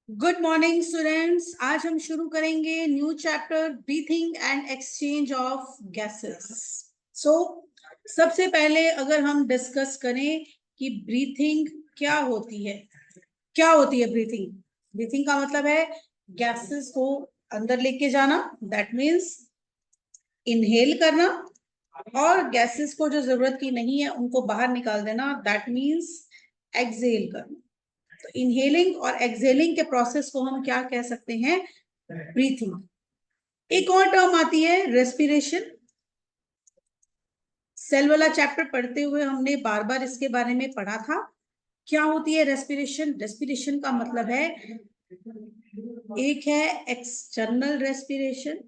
Good morning students. आज हम शुरू करेंगे new chapter breathing and exchange of gases. So सबसे पहले अगर हम डिस्कस करें कि ब्रीथिंग क्या होती है, ब्रीथिंग। ब्रीथिंग का मतलब है गैसेस को अंदर लेके जाना, दैट मीन्स इनहेल करना, और गैसेस को जो जरूरत की नहीं है उनको बाहर निकाल देना, दैट मीन्स एक्सहेल करना। तो इनहेलिंग और एक्सहेलिंग के प्रोसेस को हम क्या कह सकते हैं? ब्रीथिंग। एक और टर्म आती है रेस्पिरेशन। सेल वाला चैप्टर पढ़ते हुए हमने बार बार इसके बारे में पढ़ा था। क्या होती है रेस्पिरेशन? रेस्पिरेशन का मतलब है, एक है एक्सटर्नल रेस्पिरेशन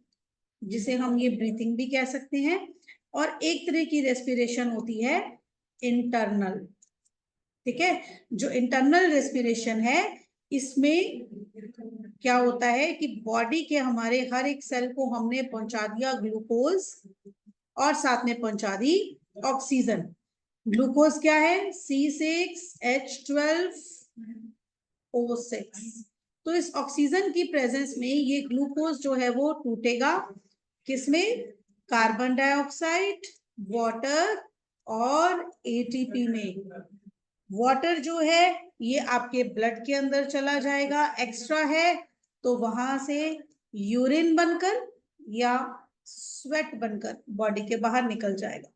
जिसे हम ये ब्रीथिंग भी कह सकते हैं, और एक तरह की रेस्पिरेशन होती है इंटरनल। ठीक है, जो इंटरनल रेस्पिरेशन है इसमें क्या होता है कि बॉडी के हमारे हर एक सेल को हमने पहुंचा दिया ग्लूकोज, और साथ में पहुंचा दी ऑक्सीजन। ग्लूकोज क्या है? C6H12O6। तो इस ऑक्सीजन की प्रेजेंस में ये ग्लूकोज जो है वो टूटेगा किसमें? कार्बन डाइऑक्साइड, वाटर और एटीपी में। वाटर जो है ये आपके ब्लड के अंदर चला जाएगा, एक्स्ट्रा है तो वहां से यूरिन बनकर या स्वेट बनकर बॉडी के बाहर निकल जाएगा।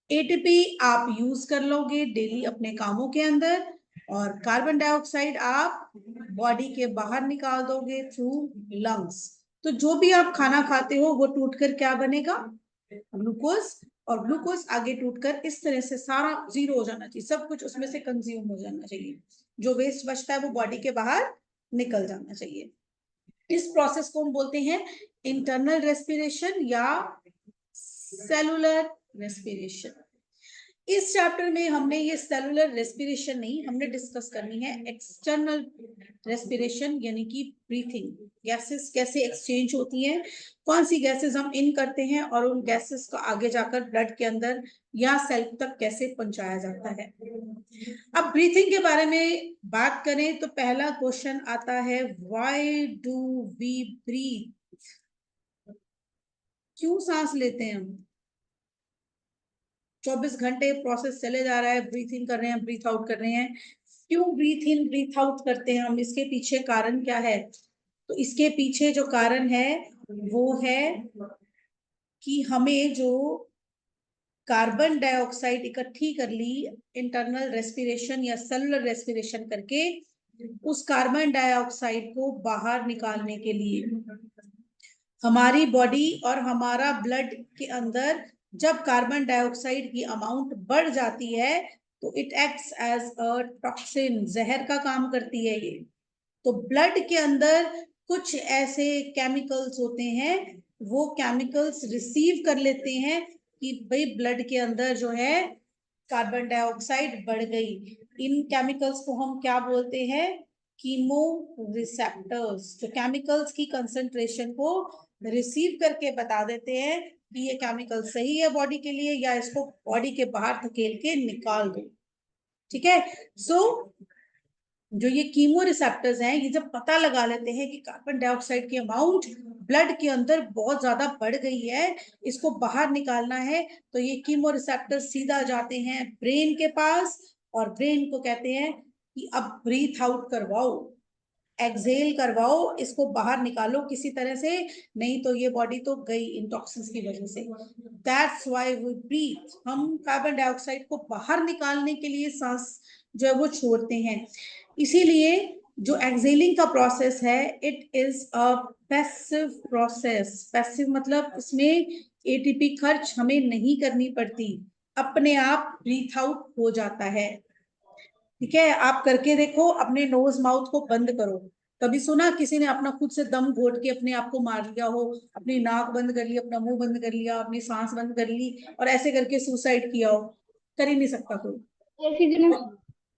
एटीपी आप यूज कर लोगे डेली अपने कामों के अंदर, और कार्बन डाइऑक्साइड आप बॉडी के बाहर निकाल दोगे थ्रू लंग्स। तो जो भी आप खाना खाते हो वो टूटकर क्या बनेगा? ग्लूकोज। और ग्लूकोज आगे टूटकर इस तरह से सारा जीरो हो जाना चाहिए, सब कुछ उसमें से कंज्यूम हो जाना चाहिए। जो वेस्ट बचता है वो बॉडी के बाहर निकल जाना चाहिए। इस प्रोसेस को हम बोलते हैं इंटरनल रेस्पिरेशन या सेलुलर रेस्पिरेशन। इस चैप्टर में हमने ये सेलुलर रेस्पिरेशन नहीं, हमने डिस्कस करनी है एक्सटर्नल रेस्पिरेशन, यानी कि ब्रीथिंग। गैसेस कैसे एक्सचेंज होती हैं, कौन सी गैसेस हम इन करते हैं, और उन गैसेस को आगे जाकर ब्लड के अंदर या सेल तक कैसे पहुंचाया जाता है। अब ब्रीथिंग के बारे में बात करें तो पहला क्वेश्चन आता है, व्हाई डू वी ब्रीथ? क्यों सांस लेते हैं हम? 24 घंटे प्रोसेस चले जा रहा है, ब्रीथ इन कर रहे हैं, ब्रीथ आउट कर रहे हैं। क्यों ब्रीथ इन ब्रीथ आउट करते हैं हम? इसके पीछे कारण क्या है? तो इसके पीछे जो कारण है वो है कि हमें जो कार्बन डाइऑक्साइड इकट्ठी कर ली इंटरनल रेस्पिरेशन या सेलुलर रेस्पिरेशन करके, उस कार्बन डाइऑक्साइड को बाहर निकालने के लिए हमारी बॉडी और हमारा ब्लड के अंदर जब कार्बन डाइऑक्साइड की अमाउंट बढ़ जाती है तो it acts as a toxin, जहर का काम करती है ये। तो ब्लड के अंदर कुछ ऐसे केमिकल्स होते हैं, वो केमिकल्स रिसीव कर लेते हैं कि भाई ब्लड के अंदर जो है कार्बन डाइऑक्साइड बढ़ गई। इन केमिकल्स को हम क्या बोलते हैं? कीमो रिसेप्टर्स, जो केमिकल्स की कंसंट्रेशन को रिसीव करके बता देते हैं कि ये केमिकल सही है बॉडी के लिए, या इसको बॉडी के बाहर धकेल के निकाल दो। ठीक है, सो जो ये कीमो रिसेप्टर्स हैं, ये जब पता लगा लेते हैं कि कार्बन डाइऑक्साइड की अमाउंट ब्लड के अंदर बहुत ज्यादा बढ़ गई है, इसको बाहर निकालना है, तो ये कीमो रिसेप्टर्स सीधा जाते हैं ब्रेन के पास, और ब्रेन को कहते हैं कि अब ब्रीथ आउट करवाओ, एक्सहेल करवाओ, इसको बाहर निकालो किसी तरह से, नहीं तो ये बॉडी तो गई इन टॉक्सिन्स की वजह से। That's why we breathe. हम कार्बन डाइऑक्साइड को बाहर निकालने के लिए सांस जो है वो छोड़ते हैं। इसीलिए जो एक्सहेलिंग का प्रोसेस है, it is a passive process. Passive मतलब इसमें एटीपी खर्च हमें नहीं करनी पड़ती, अपने आप ब्रीथ आउट हो जाता है। ठीक है, आप करके देखो, अपने नोज माउथ को बंद करो। कभी सुना किसी ने अपना खुद से दम घोट के अपने आप को मार लिया हो? अपनी नाक बंद कर ली, अपना मुंह बंद कर लिया, अपनी सांस बंद कर ली और ऐसे करके सुसाइड किया हो? कर ही नहीं सकता कोई।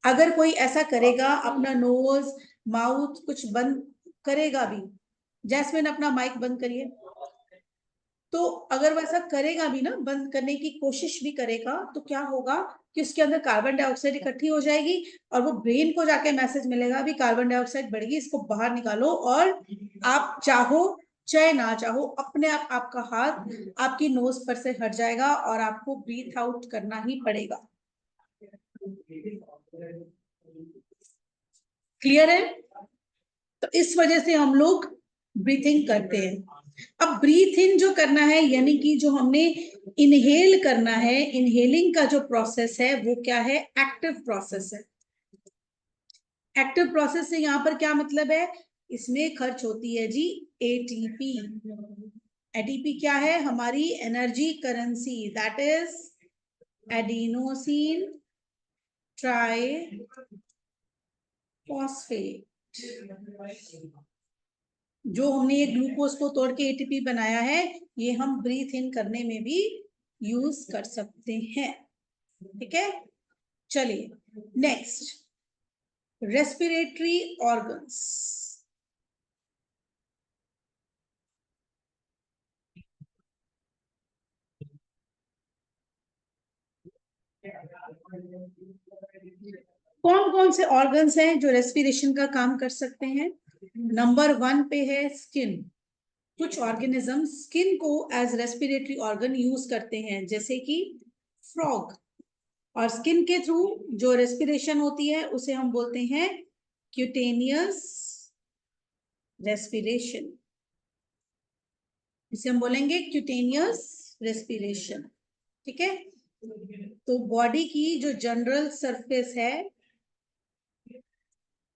अगर कोई ऐसा करेगा, अपना नोज माउथ कुछ बंद करेगा भी, जैस्मिन अपना माइक बंद करिए, तो अगर वैसा करेगा भी ना, बंद करने की कोशिश भी करेगा, तो क्या होगा कि उसके अंदर कार्बन डाइऑक्साइड इकट्ठी हो जाएगी और वो ब्रेन को जाके मैसेज मिलेगा अभी कार्बन डाइऑक्साइड बढ़ गई, इसको बाहर निकालो। और आप चाहो चाहे ना चाहो, अपने आप आपका हाथ आपकी नोज पर से हट जाएगा और आपको ब्रीथ आउट करना ही पड़ेगा। क्लियर है? तो इस वजह से हम लोग ब्रीथिंग करते हैं। अब ब्रीथ इन जो करना है, यानी कि जो हमने इनहेल करना है, इनहेलिंग का जो प्रोसेस है वो क्या है? एक्टिव प्रोसेस है। एक्टिव प्रोसेस से यहाँ पर क्या मतलब है? इसमें खर्च होती है जी एटीपी। एटीपी क्या है? हमारी energy currency, that is adenosine try phosphate. जो हमने ये ग्लूकोज को तोड़ के एटीपी बनाया है, ये हम ब्रीथ इन करने में भी यूज कर सकते हैं। ठीक है, चलिए नेक्स्ट, रेस्पिरेटरी ऑर्गन्स। कौन कौन से ऑर्गन्स हैं जो रेस्पिरेशन का काम कर सकते हैं? नंबर 1 पे है स्किन। कुछ ऑर्गेनिज्म स्किन को एज रेस्पिरेटरी ऑर्गन यूज करते हैं, जैसे कि फ्रॉग। और स्किन के थ्रू जो रेस्पिरेशन होती है उसे हम बोलते हैं क्यूटेनियस रेस्पिरेशन। इसे हम बोलेंगे क्यूटेनियस रेस्पिरेशन। ठीक है, तो बॉडी की जो जनरल सरफेस है,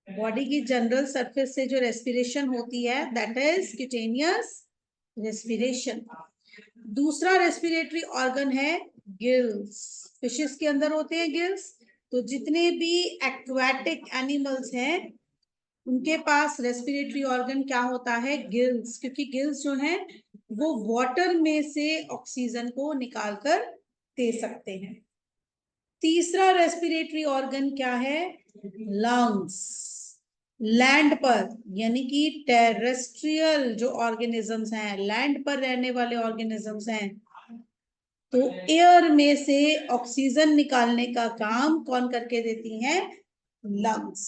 बॉडी की जनरल सरफेस से जो रेस्पिरेशन होती है दैट इज क्यूटेनियस रेस्पिरेशन। दूसरा रेस्पिरेटरी ऑर्गन है गिल्स। फिशेस के अंदर होते हैं गिल्स। तो जितने भी एक्वाटिक एनिमल्स हैं उनके पास रेस्पिरेटरी ऑर्गन क्या होता है? गिल्स, क्योंकि गिल्स जो हैं वो वाटर में से ऑक्सीजन को निकालकर दे सकते हैं। तीसरा रेस्पिरेटरी ऑर्गन क्या है? लंग्स। लैंड पर, यानी कि टेरेस्ट्रियल जो ऑर्गेनिजम्स हैं, लैंड पर रहने वाले ऑर्गेनिजम्स हैं, तो एयर में से ऑक्सीजन निकालने का काम कौन करके देती हैं? लंग्स।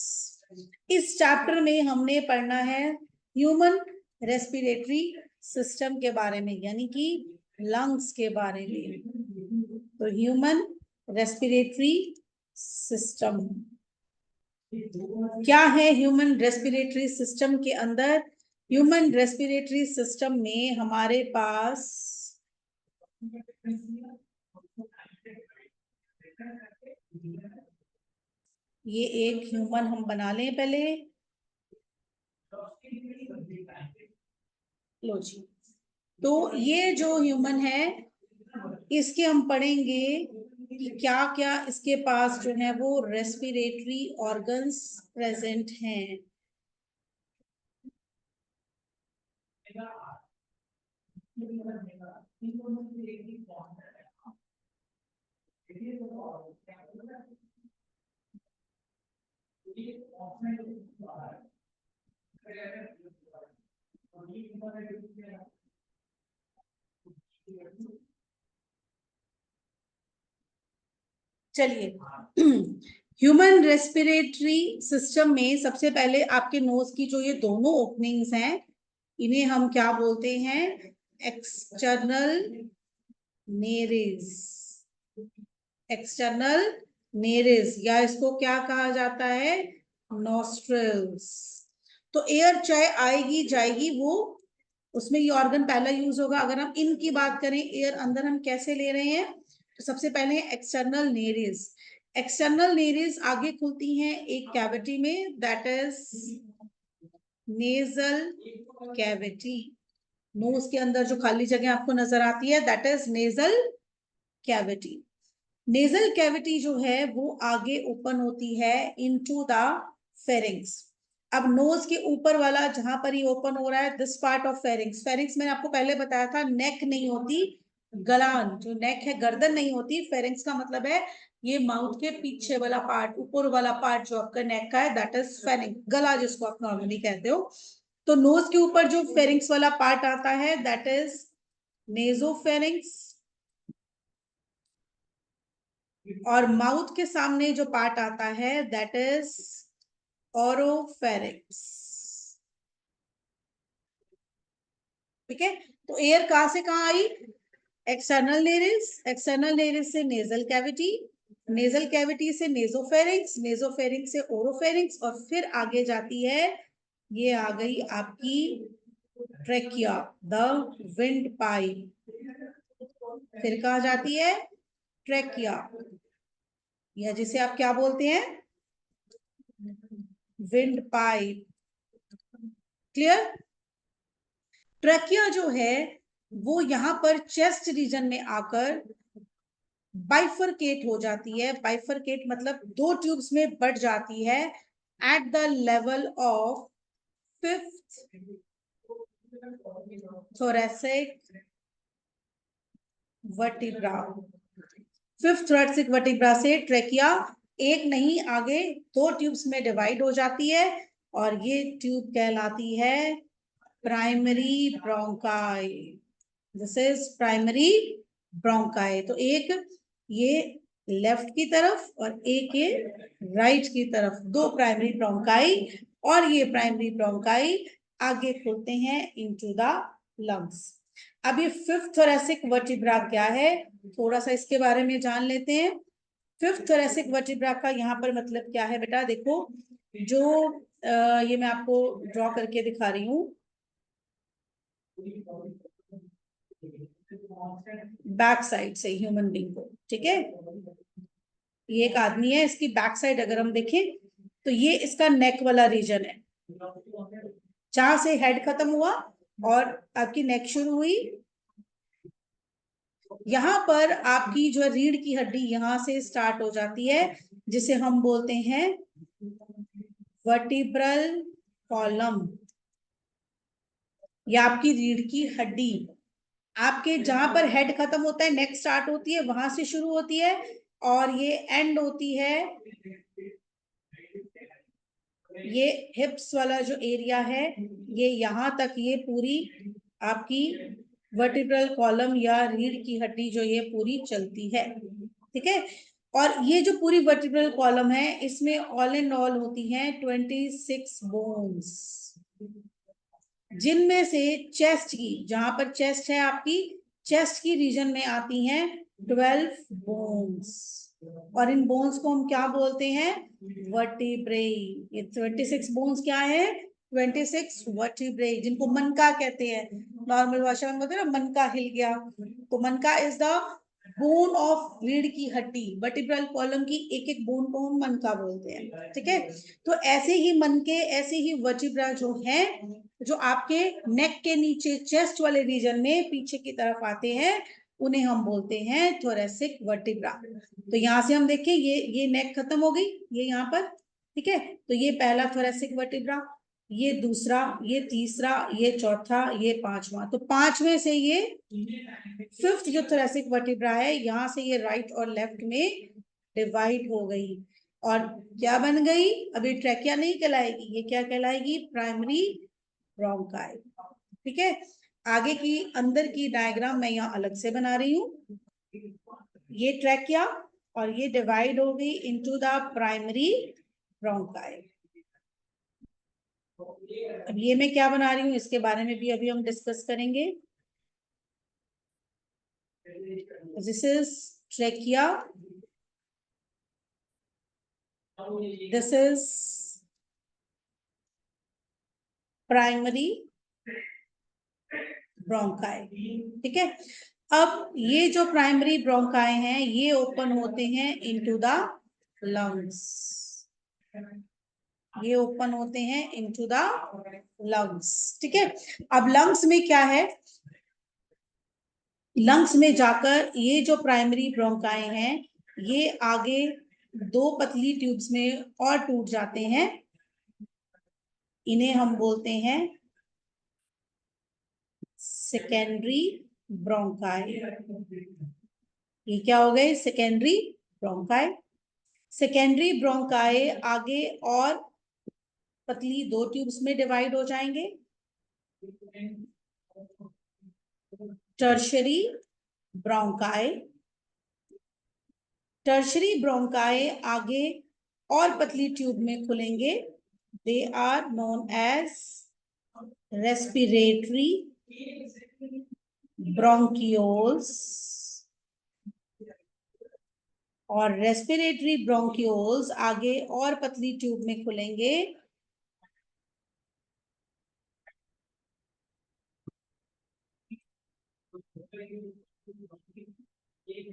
इस चैप्टर में हमने पढ़ना है ह्यूमन रेस्पिरेटरी सिस्टम के बारे में, यानी कि लंग्स के बारे में। तो ह्यूमन रेस्पिरेटरी सिस्टम क्या है? ह्यूमन रेस्पिरेटरी सिस्टम के अंदर, ह्यूमन रेस्पिरेटरी सिस्टम में हमारे पास ये एक ह्यूमन हम बना लें पहले। लो जी, तो ये जो ह्यूमन है इसके हम पढ़ेंगे कि क्या क्या इसके पास जो है वो रेस्पिरेटरी ऑर्गन्स प्रेजेंट हैं। चलिए ह्यूमन रेस्पिरेटरी सिस्टम में सबसे पहले आपके नोज की जो ये दोनों ओपनिंग्स हैं, इन्हें हम क्या बोलते हैं? External Nereis. एक्सटर्नल नेरेस, या इसको क्या कहा जाता है? नॉस्ट्रल्स। तो एयर चाहे आएगी जाएगी, वो उसमें ये ऑर्गन पहला यूज होगा। अगर हम इनकी बात करें, एयर अंदर हम कैसे ले रहे हैं, तो सबसे पहले एक्सटर्नल नेरेस। एक्सटर्नल नेरेस आगे खुलती हैं एक कैविटी में, that is nasal cavity. Nose के अंदर जो खाली जगह आपको नजर आती है that is nasal cavity. Nasal cavity जो है वो आगे ओपन होती है इनटू द फेरिंग्स। अब नोज के ऊपर वाला जहां पर ही ओपन हो रहा है, this part of pharynx. Pharynx मैंने आपको पहले बताया था, नेक नहीं होती, गलान। जो नेक है, गर्दन नहीं होती। फेरिंग्स का मतलब है ये माउथ के पीछे वाला पार्ट, ऊपर वाला पार्ट जो आपका नेक का है, दैट इज फेरिंग, गला जिसको आप नॉर्मली कहते हो। तो नोज के ऊपर जो फेरिंग्स वाला पार्ट आता है दैट इज नेजोफेरिंक्स, और माउथ के सामने जो पार्ट आता है दैट इज ओरोफेरिंक्स। ठीक है, तो एयर कहां से कहां आई? एक्सटर्नल लेरिस, एक्सटर्नल लेरिस से नेजल कैविटी, नेजल कैविटी से नेजोफेरिंक्स, नेजोफेरिंक्स से ओरोफेरिंक्स, और फिर आगे जाती है, ये आ गई आपकी ट्रेकिया, द विंड पाइप। फिर कहा जाती है ट्रेकिया, या जिसे आप क्या बोलते हैं, विंड पाइप। क्लियर? ट्रेकिया जो है वो यहां पर चेस्ट रीजन में आकर बाइफरकेट हो जाती है। बाइफरकेट मतलब दो ट्यूब्स में बढ़ जाती है at the level of fifth thoracic vertebra. Fifth thoracic vertebra से ट्रेकिया एक नहीं आगे दो ट्यूब्स में डिवाइड हो जाती है, और ये ट्यूब कहलाती है primary bronchi. This is primary bronchi. तो एक ये लेफ्ट की तरफ और एक ये राइट की तरफ, दो प्राइमरी ब्रोंकाई, और ये प्राइमरी ब्रोंकाई आगे खुलते हैं इनटू द लंग्स। अब ये फिफ्थ थोरेसिक वर्टिब्रा क्या है, थोड़ा सा इसके बारे में जान लेते हैं। फिफ्थ थोरेसिक वर्टिब्रा का यहाँ पर मतलब क्या है बेटा, देखो जो ये मैं आपको ड्रॉ करके दिखा रही हूँ, बैक साइड से ह्यूमन बीइंग को। ठीक है, ये एक आदमी है, इसकी बैक साइड अगर हम देखें तो ये इसका नेक वाला रीजन है, जहां से हेड खत्म हुआ और आपकी नेक शुरू हुई। यहां पर आपकी जो रीढ़ की हड्डी यहां से स्टार्ट हो जाती है, जिसे हम बोलते हैं वर्टिब्रल कॉलम, या आपकी रीढ़ की हड्डी। आपके जहां पर हेड खत्म होता है, नेक स्टार्ट होती है, वहां से शुरू होती है, और ये एंड होती है, ये हिप्स वाला जो एरिया है, ये यहां तक ये पूरी आपकी वर्टिब्रल कॉलम या रीढ़ की हड्डी जो ये पूरी चलती है। ठीक है, और ये जो पूरी वर्टिब्रल कॉलम है, इसमें ऑल एंड ऑल होती हैं 26 बोन्स, जिनमें से चेस्ट की, जहां पर चेस्ट है आपकी, चेस्ट की रीजन में आती हैं 12 बोन्स, और इन बोन्स को हम क्या बोलते हैं, वर्टिब्रेई। ये 26 बोन्स क्या है, 26 वर्टिब्रेई, जिनको मनका कहते हैं, नॉर्मल भाषा में बोलते हैं ना मनका हिल गया, तो मनका इज द बोन ऑफ रीढ़ की हड्डी, वर्टिब्रल कॉलम की एक एक बोन को हम मनका बोलते हैं। ठीक है, तो ऐसे ही मनके, ऐसे ही वर्टिब्रा जो है, जो आपके नेक के नीचे चेस्ट वाले रीजन में पीछे की तरफ आते हैं, उन्हें हम बोलते हैं थोरेसिक वर्टिब्रा। तो यहां से हम देखें, ये नेक खत्म हो गई, ये यहाँ पर। ठीक है, तो ये पहला थोरेसिक वर्टिब्रा, ये दूसरा, ये तीसरा, ये चौथा, ये पांचवा। तो पांचवें से ये फिफ्थ जो थोरेसिक वर्टिब्रा है, यहां से ये राइट और लेफ्ट में डिवाइड हो गई, और क्या बन गई, अभी ट्रैकिया नहीं कहलाएगी, ये क्या कहलाएगी, प्राइमरी ब्रोंकाई। ठीक है, आगे की अंदर की डायग्राम मैं यहाँ अलग से बना रही हूँ। ये ट्रैकिया और ये डिवाइड हो गई इनटू द प्राइमरी ब्रोंकाई। अब ये मैं क्या बना रही हूँ, इसके बारे में भी अभी हम डिस्कस करेंगे। This is trachea, this is primary bronchi. ठीक है, अब ये जो प्राइमरी ब्रोंकाई हैं, ये ओपन होते हैं इनटू द लंग्स, ये ओपन होते हैं इनटू द लंग्स। ठीक है, अब लंग्स में क्या है, लंग्स में जाकर ये जो प्राइमरी ब्रोंकाई हैं, ये आगे दो पतली ट्यूब्स में और टूट जाते हैं, इन्हें हम बोलते हैं सेकेंडरी ब्रोंकाई। ये क्या हो गए, सेकेंडरी ब्रोंकाई। सेकेंडरी ब्रोंकाई आगे और पतली दो ट्यूब्स में डिवाइड हो जाएंगे। Tertiary bronchi. टर्शरी ब्रोंकाई आगे और पतली ट्यूब में खुलेंगे, they are known as respiratory bronchioles. और रेस्पिरेटरी ब्रोंकियोल्स आगे और पतली ट्यूब में खुलेंगे,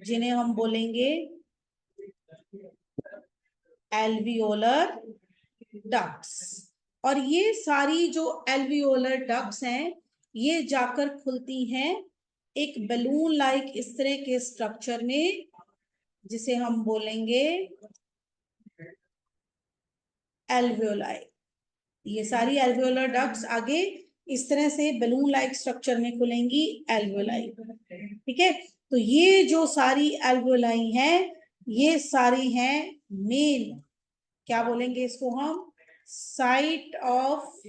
जिन्हें हम बोलेंगे एल्वियोलर डक्ट्स। और ये सारी जो एल्वियोलर डक्ट्स हैं, ये जाकर खुलती हैं एक बैलून लाइक इस तरह के स्ट्रक्चर में, जिसे हम बोलेंगे एल्वियोलाई। ये सारी एल्वियोलर डक्ट्स आगे इस तरह से बैलून लाइक स्ट्रक्चर में खुलेंगी, एल्वियोलाई। ठीक है, तो ये जो सारी एल्वियोलाई हैं, ये सारी हैं मेन, क्या बोलेंगे इसको हम, site of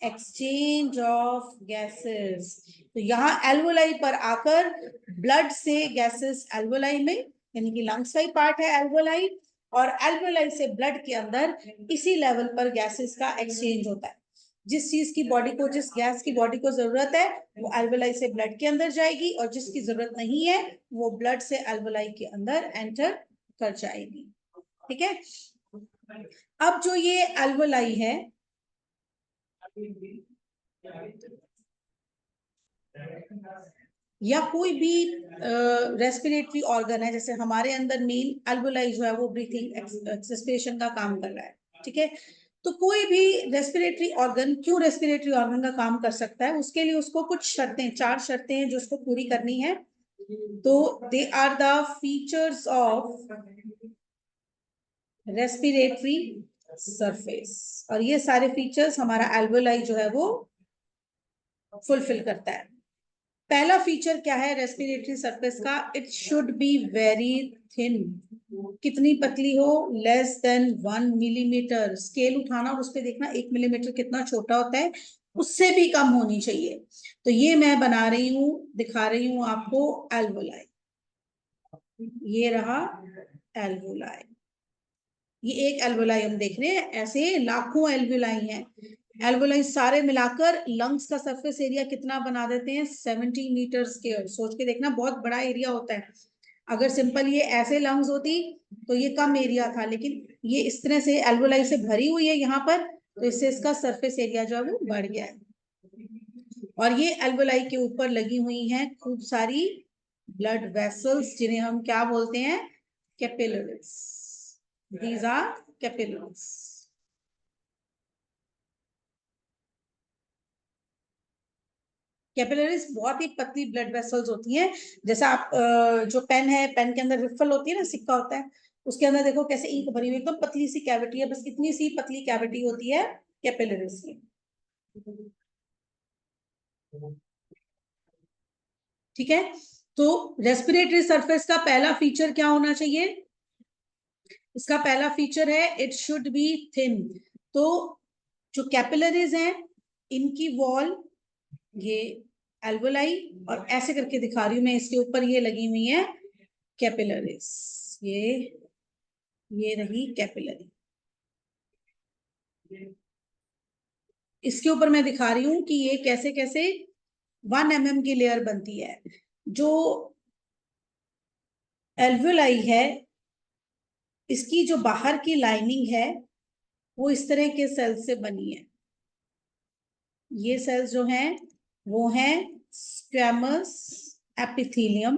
exchange of gases. तो यहाँ एल्वोलाई पर आकर ब्लड से गैसेस एल्वोलाई में, यानी कि लंग्स का ही पार्ट है एल्वोलाई, और एल्वोलाई से ब्लड के अंदर इसी लेवल पर गैसेस का एक्सचेंज होता है। जिस चीज की बॉडी को, जिस गैस की बॉडी को जरूरत है, वो एल्वोलाई से ब्लड के अंदर जाएगी, और जिसकी जरूरत नहीं है वो ब्लड से एल्वोलाई के अंदर एंटर कर जाएगी। ठीक है, अब जो ये एल्वोलाई है, या कोई भी रेस्पिरेटरी ऑर्गन है, जैसे हमारे अंदर मेन एल्वोलाई जो है वो ब्रीथिंग एक्सपेक्शन का काम कर रहा है। ठीक है, तो कोई भी रेस्पिरेटरी ऑर्गन क्यों रेस्पिरेटरी ऑर्गन का काम कर सकता है, उसके लिए उसको कुछ शर्तें, 4 शर्तें हैं जो उसको पूरी करनी है। तो they are the features of respiratory surface, और ये सारे फीचर्स हमारा एल्वोलाई जो है वो फुलफिल करता है। पहला फीचर क्या है रेस्पिरेटरी सरफेस का, it should be very thin. कितनी पतली हो, लेस देन 1 मिलीमीटर। स्केल उठाना, उस पर देखना 1 मिलीमीटर कितना छोटा होता है, उससे भी कम होनी चाहिए। तो ये मैं बना रही हूं, दिखा रही हूं आपको एल्वोलाई। ये रहा एल्वोलाई, ये एक एल्वोलाई हम देख रहे हैं, ऐसे लाखों एल्वोलाई हैं। एल्वोलाई सारे मिलाकर लंग्स का सरफेस एरिया कितना बना देते हैं, 70 मीटर स्क्वायर। सोच के देखना, बहुत बड़ा एरिया होता है। अगर सिंपल ये ऐसे लंग्स होती तो ये कम एरिया था, लेकिन ये इस तरह से एल्वोलाई से भरी हुई है यहाँ पर, तो इससे इसका सरफेस एरिया जो है वो बढ़ गया है। और ये एल्वोलाई के ऊपर लगी हुई हैं खूब सारी ब्लड वेसल्स, जिन्हें हम क्या बोलते हैं, capillaries. These are capillaries. Capillaries बहुत ही पतली ब्लड वेसल्स होती हैं। जैसा आप जो पेन है, पेन के अंदर रिफल होती है ना, सिक्का होता है, उसके अंदर देखो कैसे इंक भरी हुई, एकदम पतली सी कैविटी है, बस इतनी सी पतली कैविटी होती है कैपिलरीज की। ठीक है, तो रेस्पिरेटरी सरफेस का पहला फीचर क्या होना चाहिए, इसका पहला फीचर है इट शुड बी थिन। तो जो कैपिलरीज हैं, इनकी वॉल, ये एल्वोलाई, और ऐसे करके दिखा रही हूं मैं, इसके ऊपर ये लगी हुई है कैपिलरीज। ये रही कैपिलरी, इसके ऊपर मैं दिखा रही हूं कि ये कैसे कैसे 1 mm की लेयर बनती है। जो एल्वोलाई है, इसकी जो बाहर की लाइनिंग है वो इस तरह के सेल्स से बनी है। ये सेल्स जो हैं वो हैं स्क्वैमस एपिथेलियम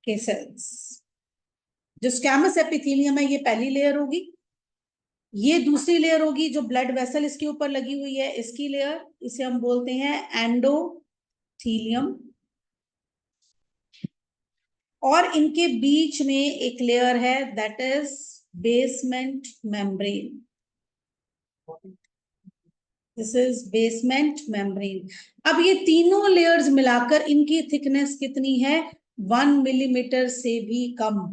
के सेल्स। जो स्क्वैमस एपिथेलियम है, ये पहली लेयर होगी। ये दूसरी लेयर होगी, जो ब्लड वेसल इसके ऊपर लगी हुई है, इसकी लेयर, इसे हम बोलते हैं एंडोथीलियम। और इनके बीच में एक लेयर है, that is basement membrane. This is basement membrane. अब ये तीनों लेयर्स मिलाकर इनकी थिकनेस कितनी है, 1 मिलीमीटर से भी कम।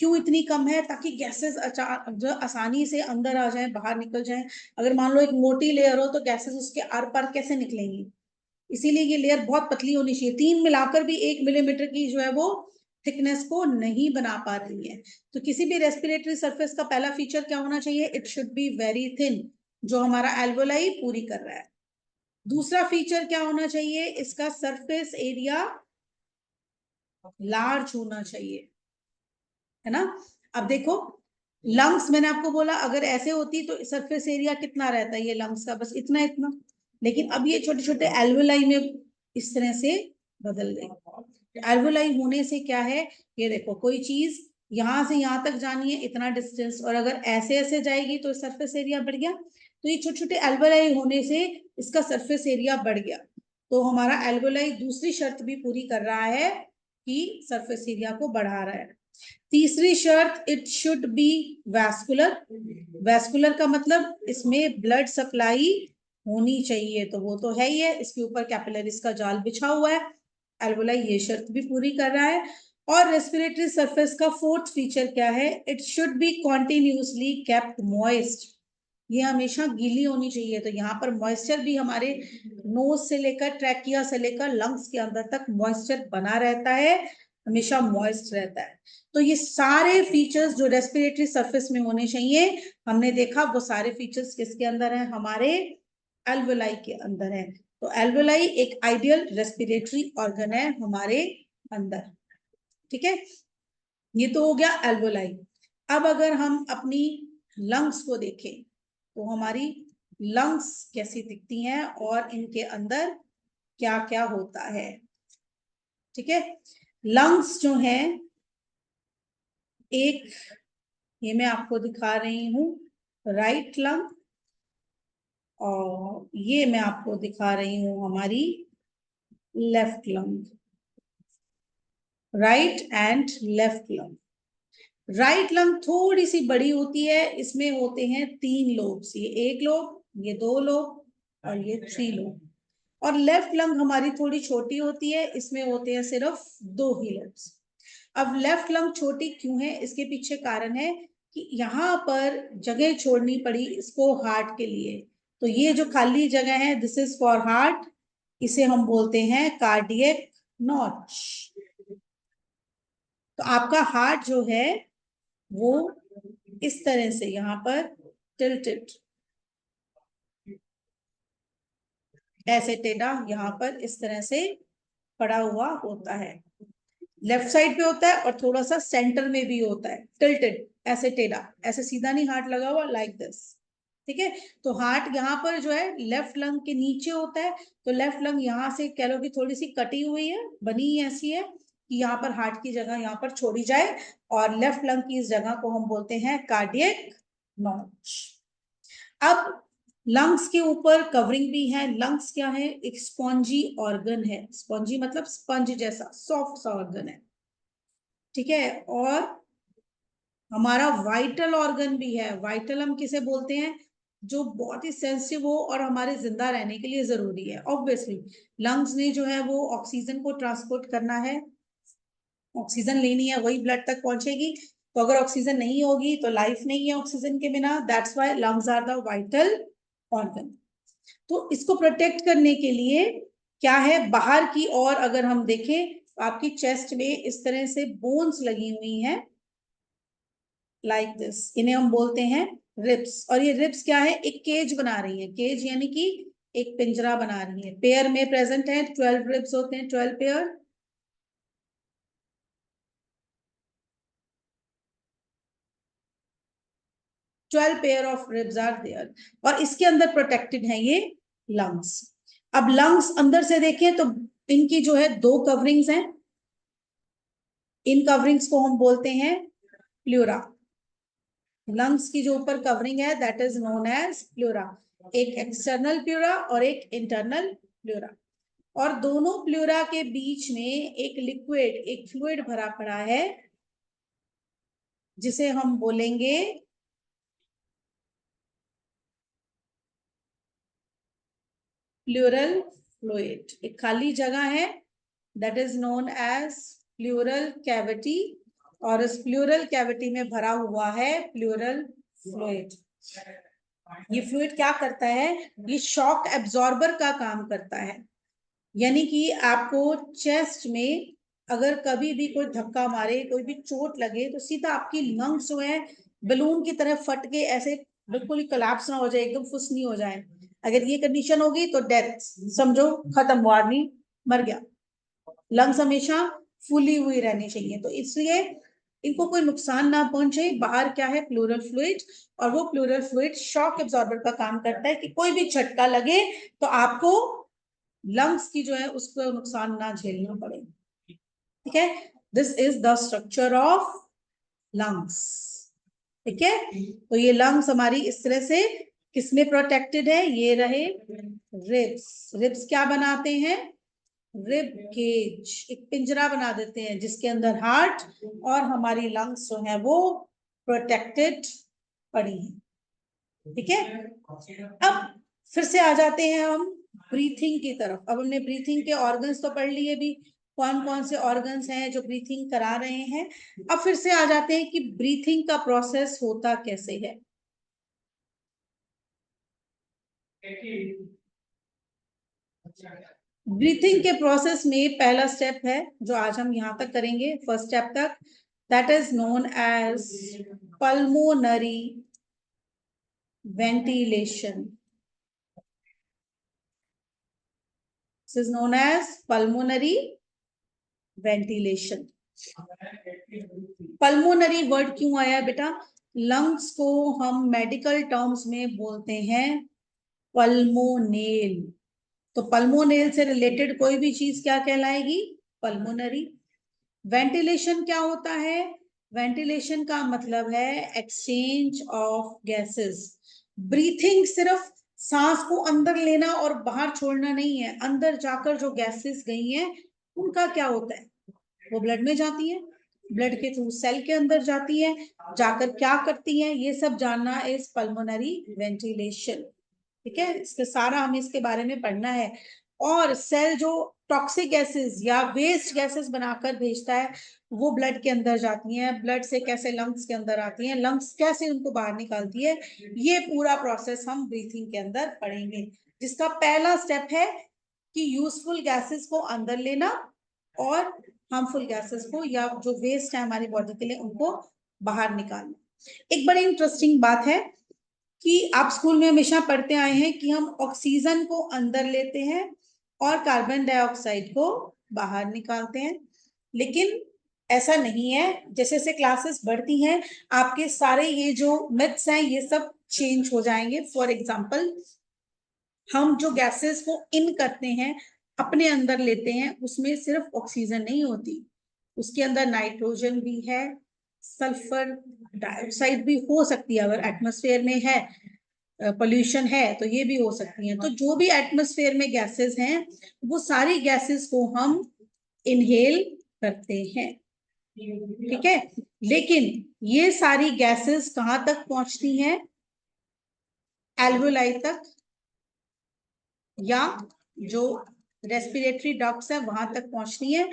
क्यों इतनी कम है? ताकि गैसेस जो आसानी से अंदर आ जाए, बाहर निकल जाए। अगर मान लो एक मोटी लेयर हो तो गैसेस उसके आर पार कैसे निकलेंगी? इसीलिए ये लेयर बहुत पतली होनी चाहिए। तीन मिलाकर भी 1 मिलीमीटर की जो है वो थिकनेस को नहीं बना पा रही है। तो किसी भी रेस्पिरेटरी सरफेस का पहला फीचर क्या होना चाहिए? It should be very thin, जो हमारा एल्वोलाई पूरी कर रहा है। दूसरा फीचर क्या होना चाहिए? इसका सरफेस एरिया लार्ज होना चाहिए, है ना। अब देखो, लंग्स मैंने आपको बोला अगर ऐसे होती तो सरफेस एरिया कितना रहता है ये लंग्स का? बस इतना इतना। लेकिन अब ये छोटे छोटे एल्वोलाई में इस तरह से बदल गई। एल्वोलाई होने से क्या है, ये देखो, कोई चीज यहां से यहां तक जानी है इतना डिस्टेंस, और अगर ऐसे ऐसे जाएगी तो सरफेस एरिया बढ़ गया। तो ये छोटे छोटे एल्वोलाई होने से इसका सरफेस एरिया बढ़ गया। तो हमारा एल्वोलाई दूसरी शर्त भी पूरी कर रहा है कि सरफेस एरिया को बढ़ा रहा है। तीसरी शर्त, it should be vascular. Vascular का मतलब इसमें ब्लड सप्लाई होनी चाहिए, तो वो तो है ही है, इसके ऊपर कैपिलरीज का जाल बिछा हुआ है। एल्वोलाई ये शर्त भी पूरी कर रहा है। और रेस्पिरेटरी सरफेस का फोर्थ फीचर क्या है? It should be continuously kept moist. ये हमेशा गीली होनी चाहिए। तो यहाँ पर मॉइस्चर भी हमारे नोज से लेकर ट्रैकिया से लेकर लंग्स के अंदर तक मॉइस्चर बना रहता है, हमेशा मॉइस्ट रहता है। तो ये सारे फीचर्स जो रेस्पिरेटरी सरफेस में होने चाहिए, हमने देखा वो सारे फीचर्स किसके अंदर है? हमारे एल्वोलाई के अंदर है। तो एल्वोलाई एक आइडियल रेस्पिरेटरी ऑर्गन है हमारे अंदर। ठीक है, ये तो हो गया एल्वोलाई। अब अगर हम अपनी लंग्स को देखें तो हमारी लंग्स कैसी दिखती हैं और इनके अंदर क्या क्या होता है। ठीक है, लंग्स जो है, एक ये मैं आपको दिखा रही हूं राइट लंग, और ये मैं आपको दिखा रही हूं हमारी left lung. Right and left lung. Right lung थोड़ी सी बड़ी होती है, इसमें होते हैं 3 लोब्स, ये 1 लोब, ये 2 लोब और ये 3 लोब। और लेफ्ट लंग हमारी थोड़ी छोटी होती है, इसमें होते हैं सिर्फ 2 ही लोब्स। अब लेफ्ट लंग छोटी क्यों है? इसके पीछे कारण है कि यहाँ पर जगह छोड़नी पड़ी इसको हार्ट के लिए। तो ये जो खाली जगह है, दिस इज फॉर हार्ट, इसे हम बोलते हैं कार्डियक नॉच। तो आपका हार्ट जो है वो इस तरह से यहाँ पर टिल्टेड, ऐसे टेढ़ा यहाँ पर इस तरह से पड़ा हुआ होता है। लेफ्ट साइड पे होता है और थोड़ा सा सेंटर में भी होता है टिल्टेड, ऐसे टेढ़ा, ऐसे सीधा नहीं हार्ट लगा हुआ लाइक दिस। ठीक है, तो हार्ट यहाँ पर जो है लेफ्ट लंग के नीचे होता है। तो लेफ्ट लंग यहाँ से कह लो कि थोड़ी सी कटी हुई है, बनी ऐसी है कि यहाँ पर हार्ट की जगह यहाँ पर छोड़ी जाए, और लेफ्ट लंग की इस जगह को हम बोलते हैं कार्डियक नॉच। अब लंग्स के ऊपर कवरिंग भी है। लंग्स क्या है? एक स्पॉन्जी ऑर्गन है। स्पॉन्जी मतलब स्पंज जैसा सॉफ्ट सा ऑर्गन है। ठीक है, और हमारा वाइटल ऑर्गन भी है। वाइटल हम किसे बोलते हैं? जो बहुत ही सेंसिटिव हो और हमारे जिंदा रहने के लिए जरूरी है। ऑब्वियसली लंग्स ने जो है वो ऑक्सीजन को ट्रांसपोर्ट करना है, ऑक्सीजन लेनी है, वही ब्लड तक पहुंचेगी। तो अगर ऑक्सीजन नहीं होगी तो लाइफ नहीं है ऑक्सीजन के बिना। That's why lungs are the vital organ. तो इसको प्रोटेक्ट करने के लिए क्या है, बाहर की ओर अगर हम देखें तो आपकी चेस्ट में इस तरह से बोन्स लगी हुई हैं लाइक दिस, इन्हें हम बोलते हैं रिब्स। और ये रिब्स क्या है? एक केज बना रही है। केज यानी कि एक पिंजरा बना रही है। पेयर में प्रेजेंट है, 12 रिब्स होते हैं, 12 pair. 12 pair of ribs are there, और इसके अंदर प्रोटेक्टेड है ये लंग्स। अब लंग्स अंदर से देखें तो इनकी जो है 2 कवरिंग्स हैं। इन कवरिंग्स को हम बोलते हैं प्लूरा। लंग्स की जो ऊपर कवरिंग है that is known as pleura. एक एक्सटर्नल प्लूरा और एक इंटरनल प्लूरा। और दोनों प्लूरा के बीच में एक लिक्विड, एक फ्लूइड भरा पड़ा है, जिसे हम बोलेंगे प्लूरल फ्लूइड। एक खाली जगह है that is known as pleural cavity, और इस प्लूरल कैविटी में भरा हुआ है प्लूरल फ्लूइड। ये फ्लूइड क्या करता है, ये शॉक एब्जॉर्बर का काम करता है, यानी कि आपको चेस्ट में अगर कभी भी कोई धक्का मारे, कोई भी चोट लगे, तो सीधा आपकी लंग्स जो है बलून की तरह फट के ऐसे बिल्कुल ही कोलैप्स ना हो जाए, एकदम फुस नहीं हो जाए। अगर ये कंडीशन होगी तो डेथ समझो, खत्म, वो आदमी मर गया। लंग्स हमेशा फुली हुई रहनी चाहिए, तो इसलिए इनको कोई नुकसान ना पहुंचे। बाहर क्या है, प्लूरल फ्लूइड, और वो प्लूरल फ्लूइड शॉक एब्जॉर्बर का काम करता है कि कोई भी झटका लगे तो आपको लंग्स की जो है उसको नुकसान ना झेलना पड़े। ठीक है, this is the structure of lungs. ठीक है, तो ये लंग्स हमारी इस तरह से किसमें प्रोटेक्टेड है, ये रहे रिब्स। रिब्स क्या बनाते हैं, रिब केज, एक पिंजरा बना देते हैं जिसके अंदर हार्ट और हमारी लंग्स जो है वो प्रोटेक्टेड पड़ी है। ठीक है, अब फिर से आ जाते हैं हम ब्रीथिंग की तरफ। अब हमने ब्रीथिंग के ऑर्गन्स तो पढ़ लिए भी, कौन कौन से ऑर्गन्स हैं जो ब्रीथिंग करा रहे हैं। अब फिर से आ जाते हैं कि ब्रीथिंग का प्रोसेस होता कैसे है। ब्रीथिंग के प्रोसेस में पहला स्टेप है जो आज हम यहां तक करेंगे, फर्स्ट स्टेप तक, that is known as pulmonary ventilation. This is known as pulmonary ventilation. Pulmonary word क्यों आया बेटा, लंग्स को हम मेडिकल टर्म्स में बोलते हैं पल्मोनेल। तो पल्मोनेल से रिलेटेड कोई भी चीज क्या कहलाएगी, पल्मोनरी। वेंटिलेशन क्या होता है, वेंटिलेशन का मतलब है एक्सचेंज ऑफ गैसेस। ब्रीथिंग सिर्फ सांस को अंदर लेना और बाहर छोड़ना नहीं है, अंदर जाकर जो गैसेस गई हैं उनका क्या होता है, वो ब्लड में जाती है, ब्लड के थ्रू सेल के अंदर जाती है, जाकर क्या करती है, ये सब जानना इज पल्मोनरी वेंटिलेशन। ठीक है, इसके सारा हमें इसके बारे में पढ़ना है। और सेल जो टॉक्सिक गैसेस या वेस्ट गैसेस बनाकर भेजता है वो ब्लड के अंदर जाती हैं, ब्लड से कैसे लंग्स के अंदर आती हैं, लंग्स कैसे उनको बाहर निकालती है, ये पूरा प्रोसेस हम ब्रीथिंग के अंदर पढ़ेंगे। जिसका पहला स्टेप है कि यूजफुल गैसेस को अंदर लेना और हार्मफुल गैसेस को या जो वेस्ट है हमारी बॉडी के लिए उनको बाहर निकालना। एक बड़ी इंटरेस्टिंग बात है कि आप स्कूल में हमेशा पढ़ते आए हैं कि हम ऑक्सीजन को अंदर लेते हैं और कार्बन डाइऑक्साइड को बाहर निकालते हैं, लेकिन ऐसा नहीं है। जैसे जैसे क्लासेस बढ़ती हैं आपके सारे ये जो मिथ्स हैं ये सब चेंज हो जाएंगे। फॉर एग्जांपल, हम जो गैसेस को इन करते हैं, अपने अंदर लेते हैं, उसमें सिर्फ ऑक्सीजन नहीं होती, उसके अंदर नाइट्रोजन भी है, सल्फर डाइऑक्साइड भी हो सकती है, अगर एटमॉस्फेयर में है, पोल्यूशन है तो ये भी हो सकती हैं। तो जो भी एटमॉस्फेयर में गैसेस हैं वो सारी गैसेस को हम इनहेल करते हैं। ठीक है, लेकिन ये सारी गैसेस कहां तक पहुंचती हैं, एल्वेओलाई तक, या जो रेस्पिरेटरी डक्ट्स है वहां तक पहुंचती है,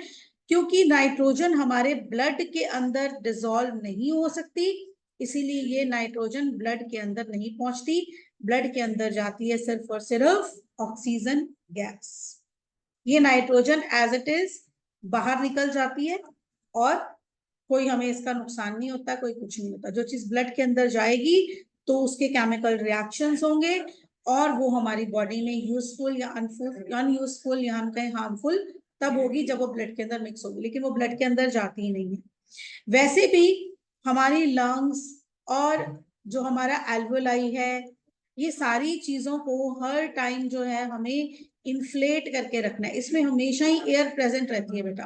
क्योंकि नाइट्रोजन हमारे ब्लड के अंदर डिसॉल्व नहीं हो सकती, इसीलिए ये नाइट्रोजन ब्लड के अंदर नहीं पहुंचती। ब्लड के अंदर जाती है सिर्फ और सिर्फ ऑक्सीजन गैस। ये नाइट्रोजन एज इट इज बाहर निकल जाती है और कोई हमें इसका नुकसान नहीं होता, कोई कुछ नहीं होता। जो चीज ब्लड के अंदर जाएगी तो उसके केमिकल रिएक्शंस होंगे और वो हमारी बॉडी में यूजफुल या अनयूजफुल या हम कहें हार्मफुल तब होगी जब वो ब्लड के अंदर मिक्स होगी, लेकिन वो ब्लड के अंदर जाती ही नहीं है। वैसे भी हमारी लंग्स और जो हमारा एल्वेओलाई है, ये सारी चीजों को हर टाइम जो है हमें इन्फ्लेट करके रखना है, इसमें हमेशा ही एयर प्रेजेंट रहती है बेटा।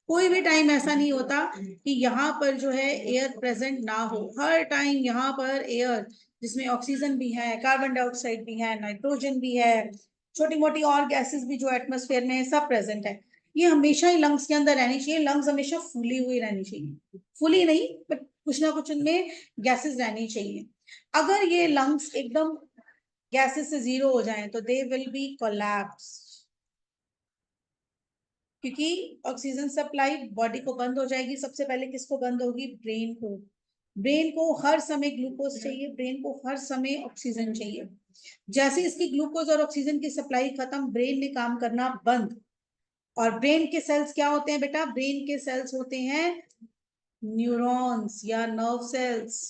कोई भी टाइम ऐसा नहीं होता कि यहाँ पर जो है एयर प्रेजेंट ना हो, हर टाइम यहाँ पर एयर, जिसमें ऑक्सीजन भी है, कार्बन डाइऑक्साइड भी है, नाइट्रोजन भी है, छोटी मोटी और गैसेस भी जो एटमॉस्फेयर में है सब प्रेजेंट है। ये हमेशा ही लंग्स के अंदर रहनी चाहिए, लंग्स हमेशा फूली हुई रहनी चाहिए, फुली नहीं बट कुछ ना कुछ उनमें गैसेस रहनी चाहिए। अगर ये लंग्स एकदम गैसेस से जीरो हो जाएं तो दे विल बी कोलैप्स। क्योंकि ऑक्सीजन सप्लाई बॉडी को बंद हो जाएगी। सबसे पहले किसको बंद होगी? ब्रेन को। ब्रेन को हर समय ग्लूकोज चाहिए, ब्रेन को हर समय ऑक्सीजन चाहिए। जैसे इसकी ग्लूकोज और ऑक्सीजन की सप्लाई खत्म, ब्रेन ने काम करना बंद। और ब्रेन के सेल्स क्या होते हैं बेटा? ब्रेन के सेल्स होते हैं न्यूरॉन्स या नर्व सेल्स।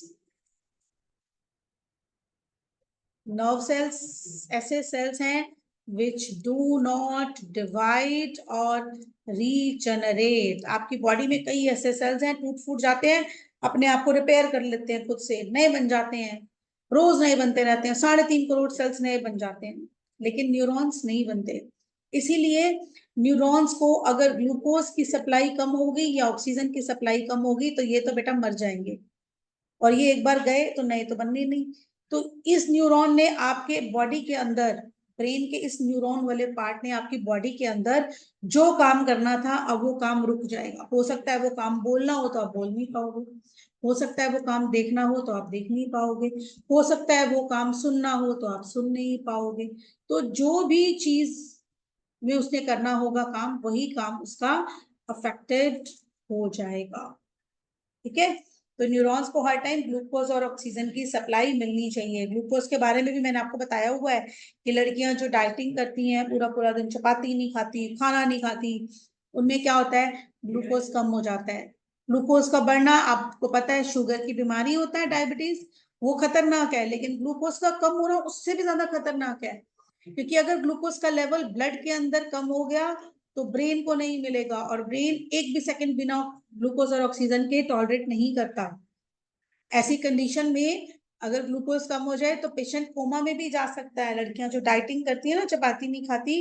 नर्व सेल्स ऐसे सेल्स हैं विच डू नॉट डिवाइड और रीजनरेट। आपकी बॉडी में कई ऐसे सेल्स हैं, टूट फूट जाते हैं, अपने आप को रिपेयर कर लेते हैं, खुद से नए बन जाते हैं, रोज नए बनते रहते हैं। 3.5 करोड़ सेल्स नए बन जाते हैं, लेकिन न्यूरॉन्स नहीं बनते। इसीलिए न्यूरॉन्स को अगर ग्लूकोज की सप्लाई कम होगी या ऑक्सीजन की सप्लाई कम होगी तो ये तो बेटा मर जाएंगे, और ये एक बार गए तो नए तो बनने नहीं। तो इस न्यूरॉन ने आपके बॉडी के अंदर, ब्रेन के इस न्यूरॉन वाले पार्ट ने आपकी बॉडी के अंदर जो काम करना था, अब वो काम रुक जाएगा। हो सकता है वो काम बोलना हो तो आप बोल नहीं पाओगे, हो सकता है वो काम देखना हो तो आप देख नहीं पाओगे, हो सकता है वो काम सुनना हो तो आप सुन नहीं पाओगे। तो जो भी चीज में उसने करना होगा काम, वही काम उसका अफेक्टेड हो जाएगा। ठीक है। तो न्यूरॉन्स को हर टाइम ग्लूकोज और ऑक्सीजन की सप्लाई मिलनी चाहिए। ग्लूकोज के बारे में भी मैंने आपको बताया हुआ है कि लड़कियां जो डाइटिंग करती हैं, पूरा पूरा दिन चपाती नहीं खाती, खाना नहीं खाती, उनमें क्या होता है? ग्लूकोज कम हो जाता है। ग्लूकोज का बढ़ना आपको पता है शुगर की बीमारी होता है, डायबिटीज, वो खतरनाक है। लेकिन ग्लूकोज का कम होना उससे भी ज्यादा खतरनाक है, क्योंकि अगर ग्लूकोज का लेवल ब्लड के अंदर कम हो गया तो ब्रेन को नहीं मिलेगा, और ब्रेन एक भी सेकंड बिना ग्लूकोज और ऑक्सीजन के टॉलरेट नहीं करता। ऐसी कंडीशन में अगर ग्लूकोज कम हो जाए तो पेशेंट कोमा में भी जा सकता है। लड़कियां जो डाइटिंग करती है ना, चपाती नहीं खाती,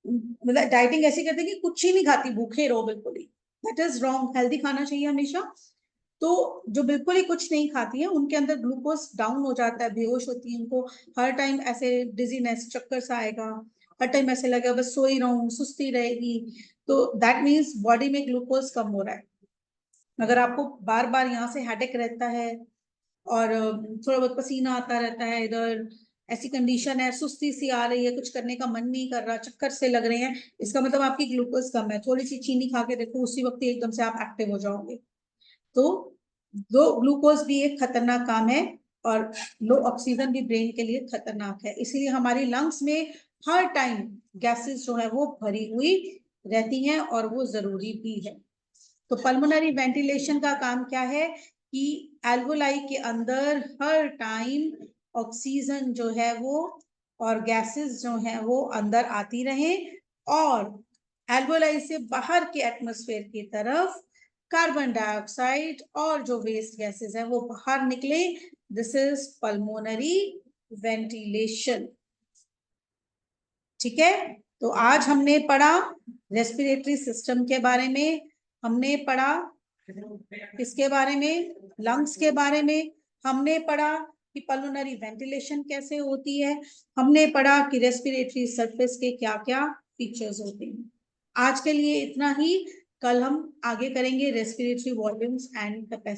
मतलब डाइटिंग ऐसी करती है कि कुछ ही नहीं खाती, भूखे रहो बिल्कुल ही, दैट इज रॉन्ग। हेल्दी खाना चाहिए हमेशा। तो जो बिल्कुल ही कुछ नहीं खाती है उनके अंदर ग्लूकोज डाउन हो जाता है, बेहोश होती है, उनको हर टाइम ऐसे डिजीनेस, चक्कर सा आएगा, हर टाइम ऐसे लगेगा बस सो ही रहूं, सुस्ती रहेगी। तो दैट मीन्स बॉडी में ग्लूकोज कम हो रहा है। अगर आपको बार बार यहाँ से हेडेक रहता है और थोड़ा बहुत पसीना आता रहता है इधर, ऐसी कंडीशन है, सुस्ती सी आ रही है, कुछ करने का मन नहीं कर रहा, चक्कर से लग रहे हैं, इसका मतलब आपकी ग्लूकोज कम है। थोड़ी सी चीनी खा के देखो, उसी वक्त एकदम से आप एक्टिव हो जाओगे। तो लो ग्लूकोज भी एक खतरनाक काम है, और लो ऑक्सीजन भी ब्रेन के लिए खतरनाक है। इसीलिए हमारी लंग्स में हर टाइम गैसेस जो है वो भरी हुई रहती हैं, और वो जरूरी भी है। तो पल्मोनरी वेंटिलेशन का काम क्या है कि एल्वोलाई के अंदर हर टाइम ऑक्सीजन जो है वो और गैसेस जो है वो अंदर आती रहे, और एल्वोलाई से बाहर के एटमॉस्फेयर की तरफ कार्बन डाइऑक्साइड और जो वेस्ट गैसेस है वो बाहर निकले। This is pulmonary ventilation. ठीक है। तो आज हमने पढ़ा रेस्पिरेटरी सिस्टम के बारे में, हमने पढ़ा किसके बारे में? लंग्स के बारे में। हमने पढ़ा कि पल्मोनरी वेंटिलेशन कैसे होती है। हमने पढ़ा कि रेस्पिरेटरी सरफेस के क्या क्या फीचर्स होते हैं। आज के लिए इतना ही। कल हम आगे करेंगे रेस्पिरेटरी वॉल्यूम्स एंड कैपेसिटी।